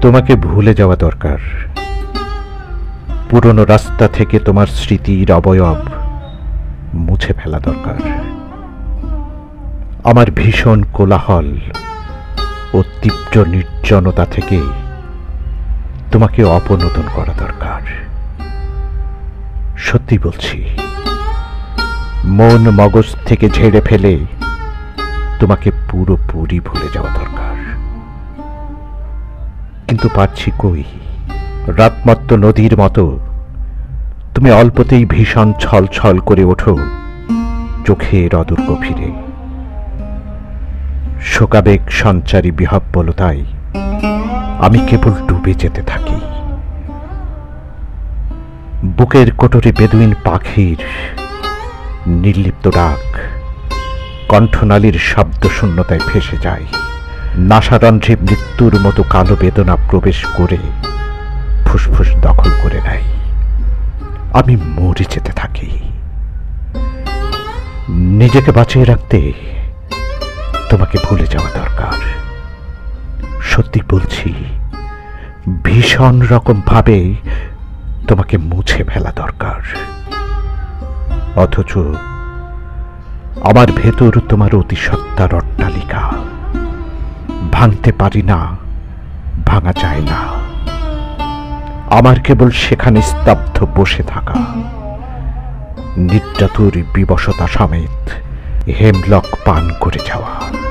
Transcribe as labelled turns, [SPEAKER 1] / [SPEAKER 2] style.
[SPEAKER 1] তোমাকে ভুলে যাওয়া দরকার। পুরনো রাস্তা থেকে তোমার স্মৃতির অবয়ব মুছে ফেলা দরকার। আমার ভীষণ কোলাহল ও তীব্র নির্জনতা থেকে তোমাকে অপনোদন করা দরকার। সত্যি বলছি, মন মগজ থেকে ঝেড়ে ফেলে তোমাকে পুরোপুরি ভুলে যাওয়া দরকার। কিন্তু পারছি কই? রাতমত্ত নদীর মতো তুমি অল্পতেই ভীষণ ছল ছল করে ওঠো চোখের অদূর গভীরে। শোকাবেগ সঞ্চারী বিহ্বলতায় আমি কেবল ডুবে যেতে থাকি। বুকের কোটরে বেদুইন পাখির নির্লিপ্ত ডাক কণ্ঠনালীর শব্দ শূন্যতায় ভেসে যায়। নাসারন্ধ্রে মৃত্যুর মতো কালো বেদনা প্রবেশ করে ফুসফুস দখল করে নেয়। আমি মরে যেতে থাকি। নিজেকে বাঁচিয়ে রাখতে তোমাকে ভুলে যাওয়া দরকার। সত্যি বলছি, ভীষণ রকম ভাবে তোমাকে মুছে ফেলা দরকার। অথচ আমার ভেতর তোমার অতিসত্তার অট্টালিকা। ভাঙতে পারি না, ভাঙা যায় না। আমার কেবল সেখানে স্তব্ধ বসে থাকা, নিদ্রাতুর বিবশতা সমেত হেমলক পান করে যাওয়া।